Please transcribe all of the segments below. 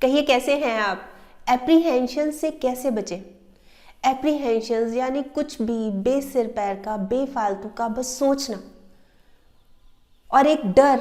कहिए कैसे हैं आप? एप्रीहेंशन से कैसे बचें? एप्रीहेंशन यानी कुछ भी बेसिर पैर का, बेफालतू का बस सोचना और एक डर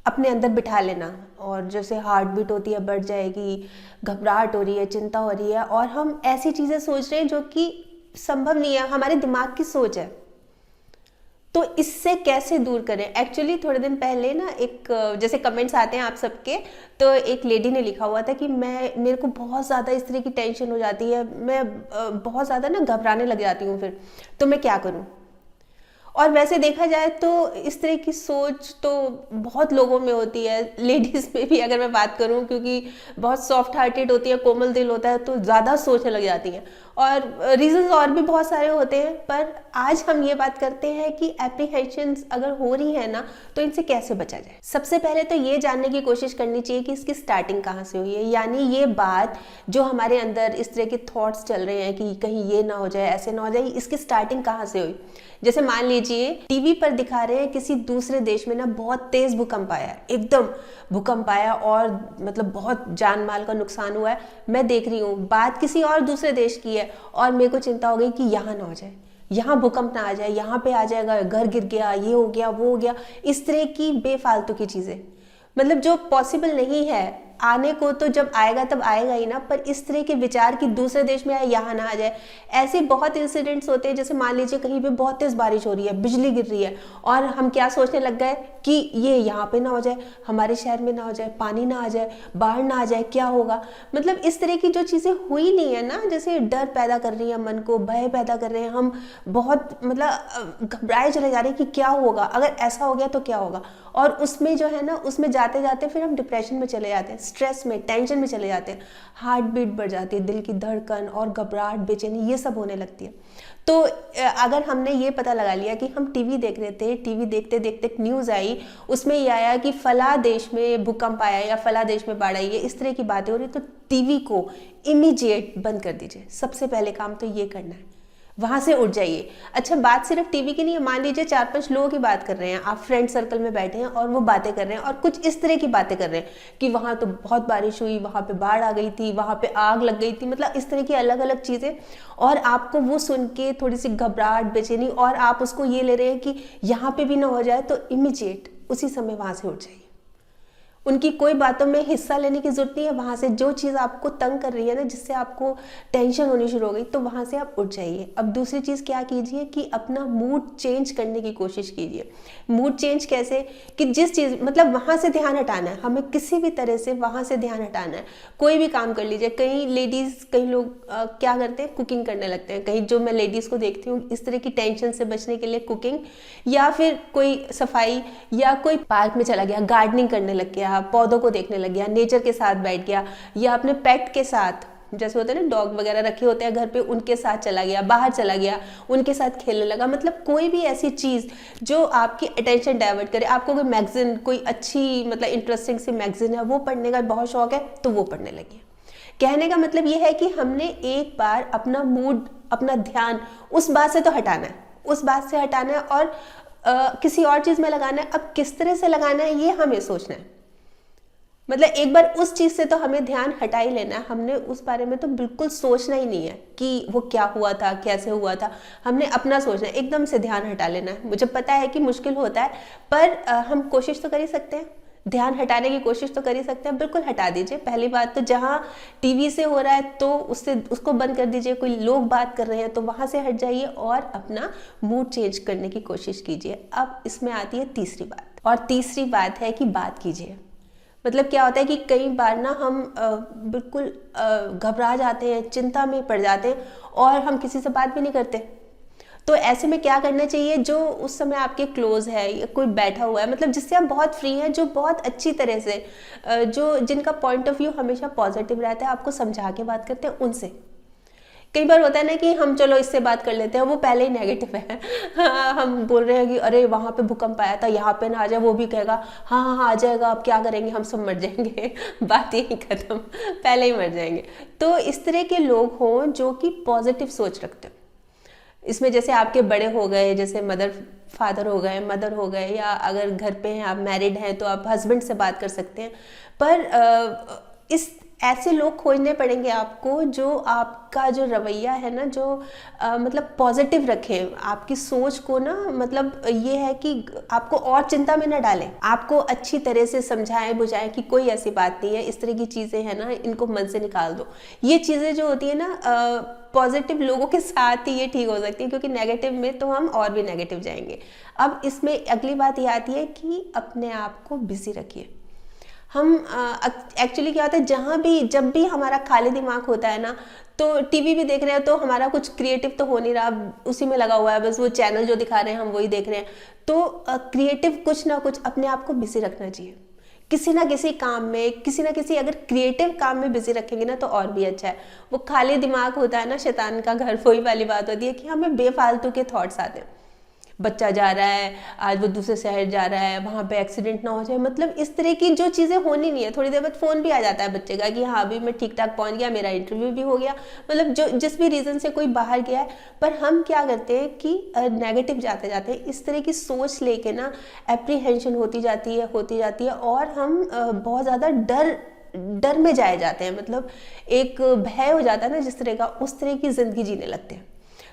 अपने अंदर बिठा लेना, और जैसे हार्ट बीट होती है बढ़ जाएगी, घबराहट हो रही है, चिंता हो रही है और हम ऐसी चीज़ें सोच रहे हैं जो कि संभव नहीं है, हमारे दिमाग की सोच है। तो इससे कैसे दूर करें? एक्चुअली थोड़े दिन पहले ना एक जैसे कमेंट्स आते हैं आप सबके, तो एक लेडी ने लिखा हुआ था कि मेरे को बहुत ज़्यादा इस तरह की टेंशन हो जाती है, मैं बहुत ज़्यादा ना घबराने लग जाती हूँ, फिर तो मैं क्या करूँ। और वैसे देखा जाए तो इस तरह की सोच तो बहुत लोगों में होती है, लेडीज़ में भी अगर मैं बात करूं, क्योंकि बहुत सॉफ्ट हार्टेड होती है, कोमल दिल होता है, तो ज़्यादा सोचने लग जाती हैं। और रीजंस और भी बहुत सारे होते हैं, पर आज हम ये बात करते हैं कि एप्रीहेंशंस अगर हो रही है ना, तो इनसे कैसे बचा जाए। सबसे पहले तो ये जानने की कोशिश करनी चाहिए कि इसकी स्टार्टिंग कहाँ से हुई है, यानी ये बात जो हमारे अंदर इस तरह के थॉट्स चल रहे हैं कि कहीं ये ना हो जाए, ऐसे ना हो जाए, इसकी स्टार्टिंग कहाँ से हुई। जैसे मान लीजिए टीवी पर दिखा रहे हैं किसी दूसरे देश में ना बहुत तेज भूकंप आया, एकदम भूकंप आया और मतलब बहुत जान माल का नुकसान हुआ है। मैं देख रही हूँ, बात किसी और दूसरे देश की है और मेरे को चिंता हो गई कि यहाँ ना हो जाए, यहाँ भूकंप ना आ जाए, यहाँ पे आ जाएगा, घर गिर गया, ये हो गया, वो हो गया, इस तरह की बेफालतू की चीज़ें, मतलब जो पॉसिबल नहीं है आने को, तो जब आएगा तब आएगा ही ना, पर इस तरह के विचार कि दूसरे देश में आए, यहाँ ना आ जाए। ऐसे बहुत इंसिडेंट्स होते हैं, जैसे मान लीजिए कहीं पे बहुत तेज बारिश हो रही है, बिजली गिर रही है, और हम क्या सोचने लग गए कि ये यहाँ पे ना हो जाए, हमारे शहर में ना हो जाए, पानी ना आ जाए, बाढ़ ना आ जाए, क्या होगा। मतलब इस तरह की जो चीज़ें हुई नहीं है ना, जैसे डर पैदा कर रही है, मन को भय पैदा कर रहे हैं, हम बहुत मतलब घबराए चले जा रहे हैं कि क्या होगा, अगर ऐसा हो गया तो क्या होगा। और उसमें जो है ना, उसमें जाते जाते फिर हम डिप्रेशन में चले जाते हैं, स्ट्रेस में, टेंशन में चले जाते हैं, हार्ट बीट बढ़ जाती है, दिल की धड़कन और घबराहट, बेचैनी, ये सब होने लगती है। तो अगर हमने ये पता लगा लिया कि हम टीवी देख रहे थे, टीवी देखते देखते एक न्यूज़ आई, उसमें ये आया कि फला देश में भूकंप आया या फला देश में बाढ़ आई है, इस तरह की बातें हो रही, तो टीवी को इमीडिएट बंद कर दीजिए। सबसे पहले काम तो ये करना है, वहां से उठ जाइए। अच्छा, बात सिर्फ टीवी की नहीं है, मान लीजिए 4-5 लोगों की बात कर रहे हैं, आप फ्रेंड सर्कल में बैठे हैं और वो बातें कर रहे हैं और कुछ इस तरह की बातें कर रहे हैं कि वहां तो बहुत बारिश हुई, वहां पे बाढ़ आ गई थी, वहां पे आग लग गई थी, मतलब इस तरह की अलग अलग चीजें, और आपको वो सुन के थोड़ी सी घबराहट, बेचैनी, और आप उसको ये ले रहे हैं कि यहाँ पे भी ना हो जाए, तो इमीडिएट उसी समय वहां से उठ जाइए। उनकी कोई बातों में हिस्सा लेने की जरूरत नहीं है, वहां से जो चीज़ आपको तंग कर रही है ना, जिससे आपको टेंशन होनी शुरू हो गई, तो वहां से आप उठ जाइए। अब दूसरी चीज़ क्या कीजिए कि अपना मूड चेंज करने की कोशिश कीजिए। मूड चेंज कैसे? कि जिस चीज़, मतलब वहां से ध्यान हटाना है हमें, किसी भी तरह से वहां से ध्यान हटाना है। कोई भी काम कर लीजिए, कई लेडीज़, कई लोग क्या करते हैं, कुकिंग करने लगते हैं। कहीं जो मैं लेडीज़ को देखती हूँ इस तरह की टेंशन से बचने के लिए कुकिंग, या फिर कोई सफाई, या कोई पार्क में चला गया, गार्डनिंग करने लग गया, पौधों को देखने लग गया, नेचर के साथ बैठ गया, या अपने पेट के साथ, जैसे होते हैं ना डॉग वगैरह रखे होते हैं घर पे, उनके साथ चला गया, बाहर चला गया, उनके साथ खेलने लगा। मतलब कोई भी ऐसी चीज़ जो आपकी अटेंशन डाइवर्ट करे। आपको कोई मैगजीन, कोई अच्छी मतलब इंटरेस्टिंग सी मैगजीन है, वो पढ़ने का बहुत शौक है, तो वो पढ़ने लगी। कहने का मतलब ये है कि हमने एक बार अपना मूड, अपना ध्यान उस बात से तो हटाना है, उस बात से हटाना है और किसी और चीज़ में लगाना है। अब किस तरह से लगाना है ये हमें सोचना है। मतलब एक बार उस चीज़ से तो हमें ध्यान हटा ही लेना है, हमने उस बारे में तो बिल्कुल सोचना ही नहीं है कि वो क्या हुआ था, कैसे हुआ था। हमने अपना सोचना है, एकदम से ध्यान हटा लेना है। मुझे पता है कि मुश्किल होता है, पर हम कोशिश तो कर ही सकते हैं, ध्यान हटाने की कोशिश तो कर ही सकते हैं। बिल्कुल हटा दीजिए। पहली बात तो जहाँ टीवी से हो रहा है तो उसको बंद कर दीजिए, कोई लोग बात कर रहे हैं तो वहाँ से हट जाइए और अपना मूड चेंज करने की कोशिश कीजिए। अब इसमें आती है तीसरी बात, और तीसरी बात है कि बात कीजिए। मतलब क्या होता है कि कई बार ना हम बिल्कुल घबरा जाते हैं, चिंता में पड़ जाते हैं और हम किसी से बात भी नहीं करते। तो ऐसे में क्या करना चाहिए, जो उस समय आपके क्लोज है या कोई बैठा हुआ है, मतलब जिससे आप बहुत फ्री हैं, जो बहुत अच्छी तरह से जो जिनका पॉइंट ऑफ व्यू हमेशा पॉजिटिव रहता है, आपको समझा के बात करते हैं, उनसे। कई बार होता है ना कि हम चलो इससे बात कर लेते हैं, वो पहले ही नेगेटिव है। हाँ, हम बोल रहे हैं कि अरे वहाँ पे भूकंप आया था, यहाँ पे ना आ जाए, वो भी कहेगा हाँ हाँ हाँ आ जाएगा, अब क्या करेंगे, हम सब मर जाएंगे। बात यही खत्म, पहले ही मर जाएंगे। तो इस तरह के लोग हों जो कि पॉजिटिव सोच रखते हैं। इसमें जैसे आपके बड़े हो गए, जैसे फादर हो गए, मदर हो गए, या अगर घर पे हैं, आप मैरिड हैं तो आप हस्बैंड से बात कर सकते हैं। पर इस ऐसे लोग खोजने पड़ेंगे आपको जो आपका जो रवैया है ना, जो मतलब पॉजिटिव रखें, आपकी सोच को ना, मतलब ये है कि आपको और चिंता में ना डालें, आपको अच्छी तरह से समझाएं बुझाएं कि कोई ऐसी बात नहीं है, इस तरह की चीज़ें हैं ना, इनको मन से निकाल दो। ये चीज़ें जो होती है ना, पॉजिटिव लोगों के साथ ही ये ठीक हो सकती है, क्योंकि नेगेटिव में तो हम और भी नेगेटिव जाएंगे। अब इसमें अगली बात ये आती है कि अपने आप को बिजी रखिए। हम एक्चुअली क्या होता है, जब भी हमारा खाली दिमाग होता है ना, तो टीवी भी देख रहे हैं तो हमारा कुछ क्रिएटिव तो हो नहीं रहा, उसी में लगा हुआ है, बस वो चैनल जो दिखा रहे हैं हम वही देख रहे हैं। तो क्रिएटिव कुछ ना कुछ अपने आप को बिजी रखना चाहिए, किसी ना किसी काम में, किसी ना किसी अगर क्रिएटिव काम में बिजी रखेंगे ना तो और भी अच्छा है। वो खाली दिमाग होता है ना शैतान का घर, वही वाली बात होती है कि हमें बेफालतू के थॉट्स आते हैं। बच्चा जा रहा है, आज वो दूसरे शहर जा रहा है, वहाँ पे एक्सीडेंट ना हो जाए, मतलब इस तरह की जो चीज़ें होनी नहीं है। थोड़ी देर बाद फ़ोन भी आ जाता है बच्चे का कि हाँ अभी मैं ठीक ठाक पहुँच गया, मेरा इंटरव्यू भी हो गया, मतलब जो जिस भी रीज़न से कोई बाहर गया है। पर हम क्या करते हैं कि नेगेटिव जाते जाते इस तरह की सोच लेके ना एप्रीहेंशन होती जाती है और हम बहुत ज़्यादा डर में जाए जाते हैं, मतलब एक भय हो जाता है ना जिस तरह का, उस तरह की ज़िंदगी जीने लगते हैं।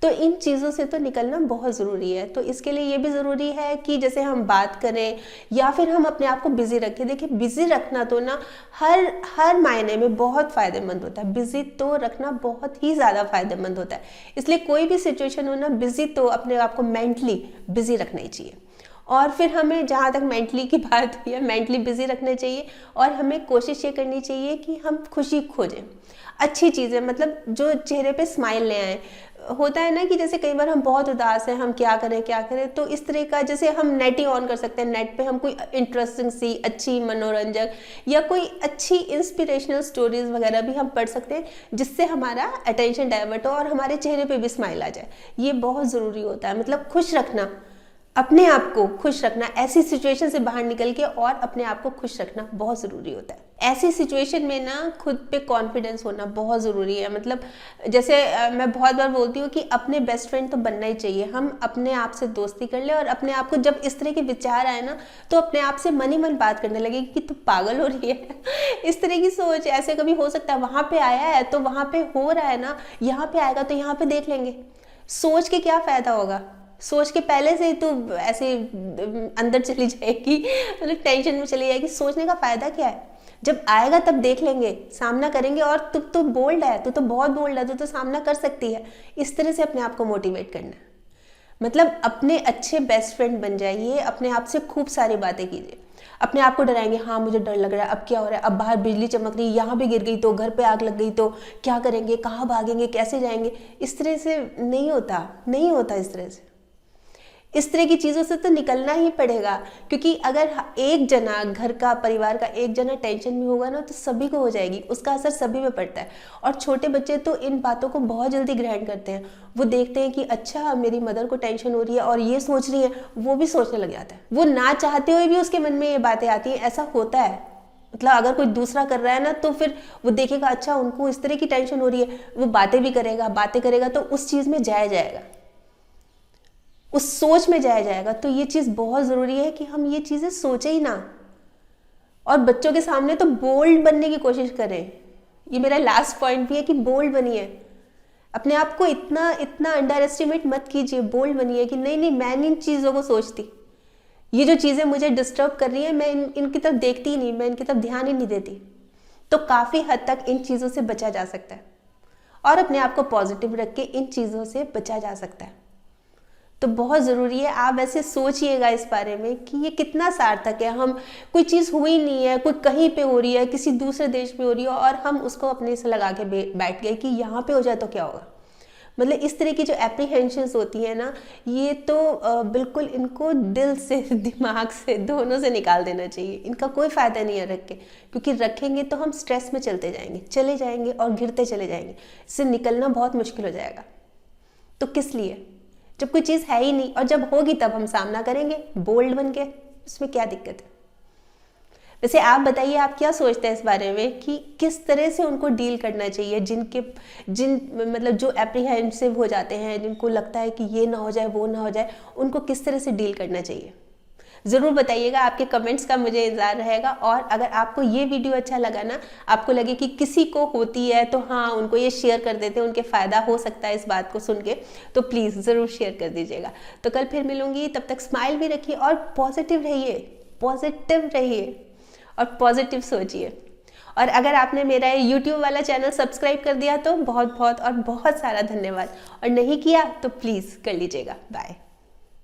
तो इन चीज़ों से तो निकलना बहुत ज़रूरी है। तो इसके लिए ये भी ज़रूरी है कि जैसे हम बात करें या फिर हम अपने आप को बिज़ी रखें। देखिए बिज़ी रखना तो ना हर मायने में बहुत फ़ायदेमंद होता है, बिज़ी तो रखना बहुत ही ज़्यादा फ़ायदेमंद होता है। इसलिए कोई भी सिचुएशन हो ना, बिज़ी तो अपने आप को मेंटली बिज़ी रखना ही चाहिए। और फिर हमें जहाँ तक मेंटली की बात हुई है, मेंटली बिजी रखना चाहिए और हमें कोशिश ये करनी चाहिए कि हम खुशी खोजें, अच्छी चीज़ें, मतलब जो चेहरे पे स्माइल ले आए। होता है ना कि जैसे कई बार हम बहुत उदास हैं, हम क्या करें, तो इस तरह का जैसे हम नेट ही ऑन कर सकते हैं, नेट पे हम कोई इंटरेस्टिंग सी अच्छी मनोरंजक या कोई अच्छी इंस्पिरेशनल स्टोरीज वगैरह भी हम पढ़ सकते हैं, जिससे हमारा अटेंशन डाइवर्ट हो और हमारे चेहरे पे भी स्माइल आ जाए। ये बहुत ज़रूरी होता है, मतलब खुश रखना, अपने आप को खुश रखना, ऐसी सिचुएशन से बाहर निकल के और अपने आप को खुश रखना बहुत ज़रूरी होता है। ऐसी सिचुएशन में ना खुद पे कॉन्फिडेंस होना बहुत ज़रूरी है। मतलब जैसे मैं बहुत बार बोलती हूँ कि अपने बेस्ट फ्रेंड तो बनना ही चाहिए। हम अपने आप से दोस्ती कर ले और अपने आप को जब इस तरह के विचार आए ना तो अपने आप से मन ही मन बात करने लगे कि तू पागल हो रही है इस तरह की सोच ऐसे कभी हो सकता है? वहाँ पे आया है तो वहाँ पे हो रहा है ना, यहाँ पे आएगा तो यहाँ पे देख लेंगे। सोच के क्या फ़ायदा होगा? सोच के पहले से ही तो ऐसे अंदर चली जाएगी, मतलब टेंशन में चली जाएगी। सोचने का फायदा क्या है? जब आएगा तब देख लेंगे, सामना करेंगे। और तू तो बोल्ड है, तू तो बहुत बोल्ड है, तू तो सामना कर सकती है। इस तरह से अपने आप को मोटिवेट करना है। मतलब अपने अच्छे बेस्ट फ्रेंड बन जाइए, अपने आप से खूब सारी बातें कीजिए। अपने आप को डराएंगे, हाँ मुझे डर लग रहा है, अब क्या हो रहा है, अब बाहर बिजली चमक रही है, यहाँ भी गिर गई तो, घर पे आग लग गई तो क्या करेंगे, कहाँ भागेंगे, कैसे जाएंगे? इस तरह से नहीं होता इस तरह की चीज़ों से तो निकलना ही पड़ेगा। क्योंकि अगर एक जना, घर का, परिवार का एक जना टेंशन में होगा ना तो सभी को हो जाएगी, उसका असर सभी में पड़ता है। और छोटे बच्चे तो इन बातों को बहुत जल्दी ग्रहण करते हैं। वो देखते हैं कि अच्छा मेरी मदर को टेंशन हो रही है और ये सोच रही है, वो भी सोचने लग जाता है। वो ना चाहते हुए भी उसके मन में ये बातें आती हैं। ऐसा होता है, मतलब अगर कोई दूसरा कर रहा है ना तो फिर वो देखेगा अच्छा उनको इस तरह की टेंशन हो रही है, वो बातें करेगा तो उस चीज़ में जाया जाएगा, उस सोच में जाया जाएगा। तो ये चीज़ बहुत ज़रूरी है कि हम ये चीज़ें सोचें ही ना। और बच्चों के सामने तो बोल्ड बनने की कोशिश करें। ये मेरा लास्ट पॉइंट भी है कि बोल्ड बनिए। अपने आप को इतना अंडर एस्टिमेट मत कीजिए, बोल्ड बनिए कि नहीं मैं इन चीज़ों को सोचती, ये जो चीज़ें मुझे डिस्टर्ब कर रही है मैं इनकी तरफ देखती ही नहीं, मैं इनकी तरफ ध्यान ही नहीं देती। तो काफ़ी हद तक इन चीज़ों से बचा जा सकता है और अपने आप को पॉजिटिव रख के इन चीज़ों से बचा जा सकता है। तो बहुत ज़रूरी है आप ऐसे सोचिएगा इस बारे में कि ये कितना सार्थक है। हम कोई चीज़ हुई नहीं है, कोई कहीं पे हो रही है, किसी दूसरे देश में हो रही है और हम उसको अपने से लगा के बैठ गए कि यहाँ पे हो जाए तो क्या होगा। मतलब इस तरह की जो एप्रीहेंशंस होती है ना, ये तो बिल्कुल इनको दिल से, दिमाग से, दोनों से निकाल देना चाहिए। इनका कोई फ़ायदा नहीं है रख के, क्योंकि रखेंगे तो हम स्ट्रेस में चले जाएंगे और गिरते चले जाएंगे। इससे निकलना बहुत मुश्किल हो जाएगा। तो किस लिए, जब कोई चीज़ है ही नहीं और जब होगी तब हम सामना करेंगे बोल्ड बन के, उसमें क्या दिक्कत है? वैसे आप बताइए, आप क्या सोचते हैं इस बारे में कि किस तरह से उनको डील करना चाहिए मतलब जो एप्रीहेंसिव हो जाते हैं, जिनको लगता है कि ये ना हो जाए वो ना हो जाए, उनको किस तरह से डील करना चाहिए? ज़रूर बताइएगा, आपके कमेंट्स का मुझे इंतज़ार रहेगा। और अगर आपको ये वीडियो अच्छा लगा ना, आपको लगे कि किसी को होती है तो हाँ उनको ये शेयर कर देते हैं, उनके फ़ायदा हो सकता है इस बात को सुन के, तो प्लीज़ ज़रूर शेयर कर दीजिएगा। तो कल फिर मिलूंगी, तब तक स्माइल भी रखिए और पॉजिटिव रहिए और पॉजिटिव सोचिए। और अगर आपने मेरा ये YouTube वाला चैनल सब्सक्राइब कर दिया तो बहुत बहुत और बहुत सारा धन्यवाद, और नहीं किया तो प्लीज़ कर लीजिएगा। बाय।